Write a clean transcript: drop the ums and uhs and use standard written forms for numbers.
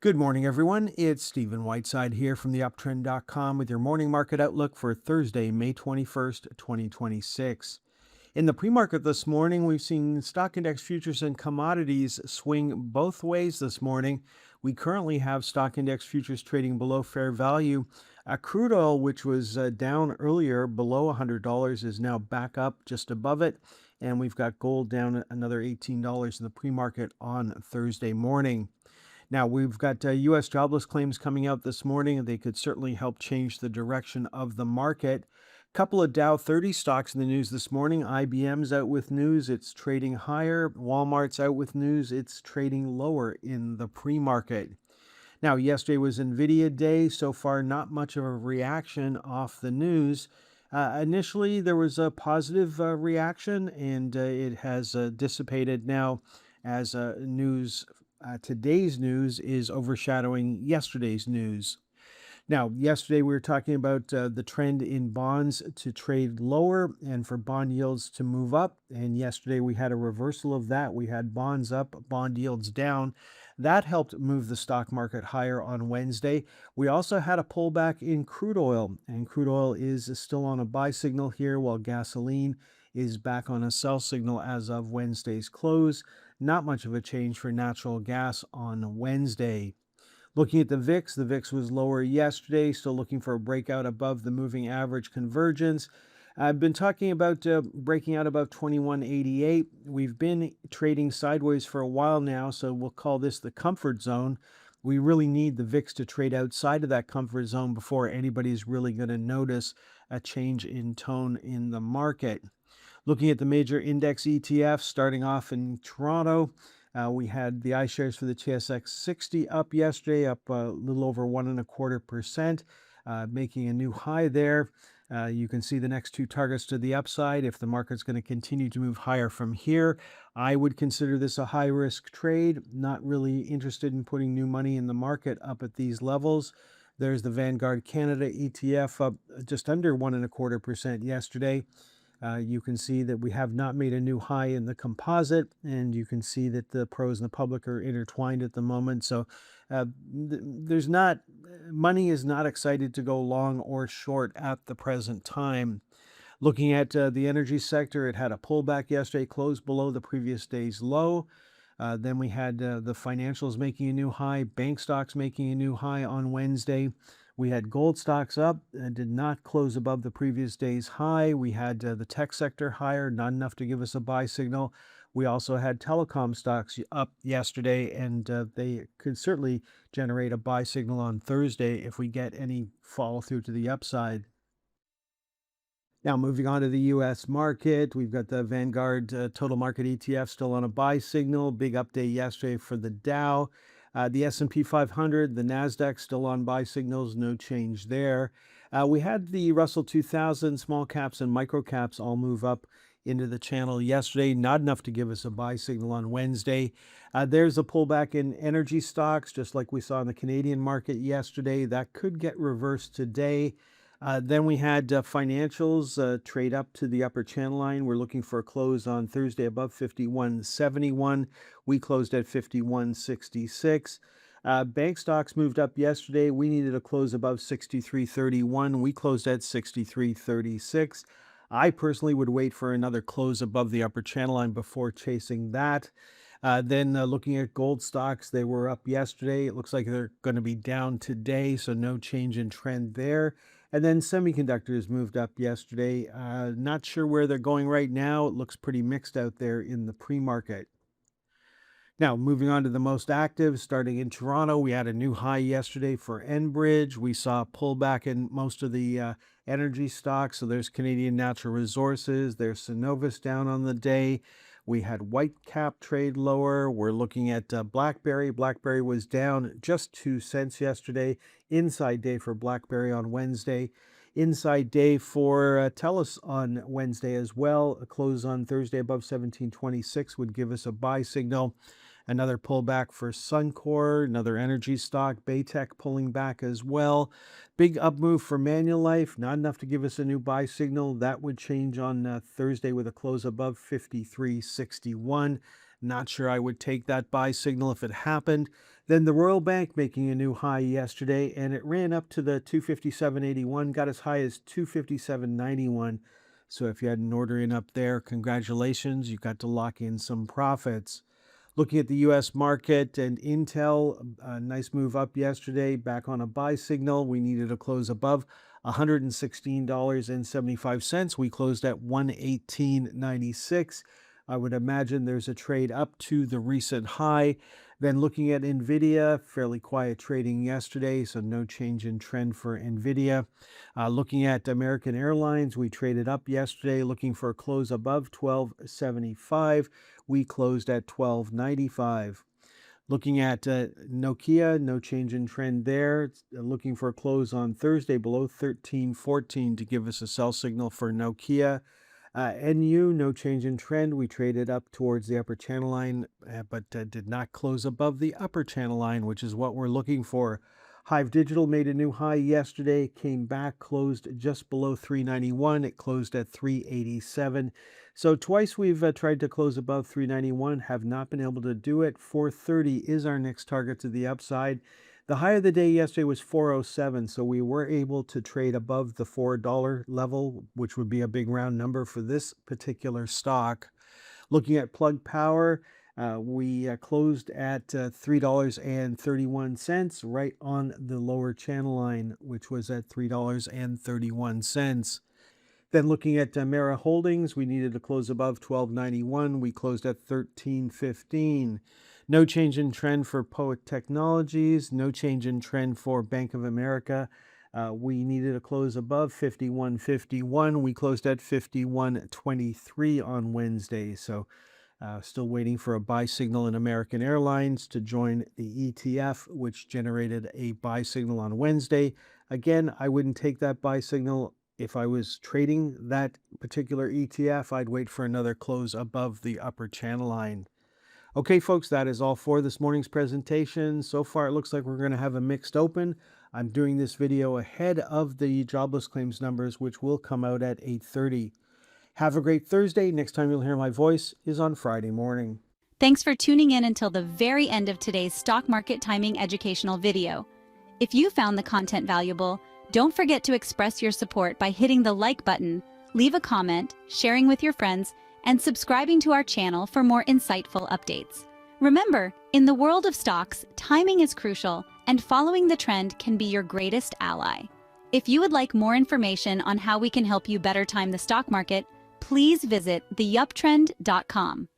Good morning, everyone. It's Stephen Whiteside here from theuptrend.com with your morning market outlook for Thursday, May 21st, 2026. In the pre-market this morning, we've seen stock index futures and commodities swing both ways this morning. We currently have stock index futures trading below fair value. Crude oil, which was down earlier below $100, is now back up just above it. And we've got gold down another $18 in the pre-market on Thursday morning. Now, we've got U.S. jobless claims coming out this morning, and they could certainly help change the direction of the market. Couple of Dow 30 stocks in the news this morning. IBM's out with news. It's trading higher. Walmart's out with news. It's trading lower in the pre-market. Now, yesterday was NVIDIA Day. So far, not much of a reaction off the news. Initially, there was a positive reaction, and it has dissipated now as today's news is overshadowing yesterday's news. Now, yesterday we were talking about the trend in bonds to trade lower and for bond yields to move up. And yesterday we had a reversal of that. We had bonds up, bond yields down. That helped move the stock market higher on Wednesday. We also had a pullback in crude oil, and crude oil is still on a buy signal here, while gasoline is back on a sell signal as of Wednesday's close. Not much of a change for natural gas on Wednesday. Looking at the VIX was lower yesterday, still looking for a breakout above the moving average convergence. I've been talking about breaking out above 2188. We've been trading sideways for a while now, so we'll call this the comfort zone. We really need the VIX to trade outside of that comfort zone before anybody's really going to notice a change in tone in the market. Looking at the major index ETFs, starting off in Toronto, we had the iShares for the TSX 60 up yesterday, up a little over 1.25%, making a new high there. You can see the next two targets to the upside. If the market's going to continue to move higher from here, I would consider this a high-risk trade. Not really interested in putting new money in the market up at these levels. There's the Vanguard Canada ETF up just under 1.25% yesterday. You can see that we have not made a new high in the composite, and you can see that the pros and the public are intertwined at the moment. So money is not excited to go long or short at the present time. Looking at the energy sector, it had a pullback yesterday, closed below the previous day's low. Then we had the financials making a new high, bank stocks making a new high on Wednesday. We had gold stocks up and did not close above the previous day's high. We had the tech sector higher, not enough to give us a buy signal. We also had telecom stocks up yesterday, and they could certainly generate a buy signal on Thursday if we get any follow through to the upside. Now, moving on to the U.S. market, we've got the Vanguard Total Market ETF still on a buy signal. Big update yesterday for the Dow. The S&P 500, the NASDAQ still on buy signals, no change there. We had the Russell 2000, small caps and micro caps all move up into the channel yesterday, not enough to give us a buy signal on Wednesday. There's a pullback in energy stocks, just like we saw in the Canadian market yesterday. That could get reversed today. Then we had financials trade up to the upper channel line. We're looking for a close on Thursday above 51.71. We closed at 51.66. Bank stocks moved up yesterday. We needed a close above 63.31. We closed at 63.36. I personally would wait for another close above the upper channel line before chasing that. Then looking at gold stocks, they were up yesterday. It looks like they're going to be down today, so no change in trend there. And then semiconductors moved up yesterday. Not sure where they're going right now. It looks pretty mixed out there in the pre-market. Now, moving on to the most active, starting in Toronto, we had a new high yesterday for Enbridge. We saw a pullback in most of the energy stocks. So there's Canadian Natural Resources. There's Cenovus down on the day. We had Whitecap trade lower. We're looking at BlackBerry. BlackBerry was down just 2 cents yesterday. Inside day for BlackBerry on Wednesday. Inside day for TELUS on Wednesday as well. A close on Thursday above 17.26 would give us a buy signal. Another pullback for Suncor, another energy stock. Baytech pulling back as well. Big up move for Manulife, not enough to give us a new buy signal. That would change on Thursday with a close above 53.61. Not sure I would take that buy signal if it happened. Then the Royal Bank making a new high yesterday, and it ran up to the 257.81, got as high as 257.91. So if you had an order in up there, congratulations, you got to lock in some profits. Looking at the US market and Intel, a nice move up yesterday, back on a buy signal. We needed a close above $116.75. We closed at 118.96. I would imagine there's a trade up to the recent high. Then looking at NVIDIA, fairly quiet trading yesterday, so no change in trend for NVIDIA. Looking at American Airlines, we traded up yesterday looking for a close above 12.75. We closed at 12.95. Looking at Nokia, no change in trend there. Looking for a close on Thursday below 13.14 to give us a sell signal for Nokia. NU, no change in trend. We traded up towards the upper channel line, but did not close above the upper channel line, which is what we're looking for. Hive Digital made a new high yesterday, came back, closed just below 391. It closed at 387. So twice we've tried to close above 391, have not been able to do it. 430 is our next target to the upside. The high of the day yesterday was 407, so we were able to trade above the $4 level, which would be a big round number for this particular stock. Looking at Plug Power, we closed at $3.31, right on the lower channel line, which was at $3.31. Then looking at Mara Holdings, we needed to close above 12.91. We closed at 13.15. No change in trend for Poet Technologies. No change in trend for Bank of America. We needed a close above 51.51. We closed at 51.23 on Wednesday. So still waiting for a buy signal in American Airlines to join the ETF, which generated a buy signal on Wednesday. Again, I wouldn't take that buy signal. If I was trading that particular ETF, I'd wait for another close above the upper channel line. Okay, folks, that is all for this morning's presentation. So far, it looks like we're going to have a mixed open. I'm doing this video ahead of the jobless claims numbers, which will come out at 8:30. Have a great Thursday. Next time you'll hear my voice is on Friday morning. Thanks for tuning in until the very end of today's stock market timing educational video. If you found the content valuable, don't forget to express your support by hitting the like button, leave a comment, sharing with your friends, and subscribing to our channel for more insightful updates. Remember, in the world of stocks, timing is crucial, and following the trend can be your greatest ally. If you would like more information on how we can help you better time the stock market, please visit theyuptrend.com.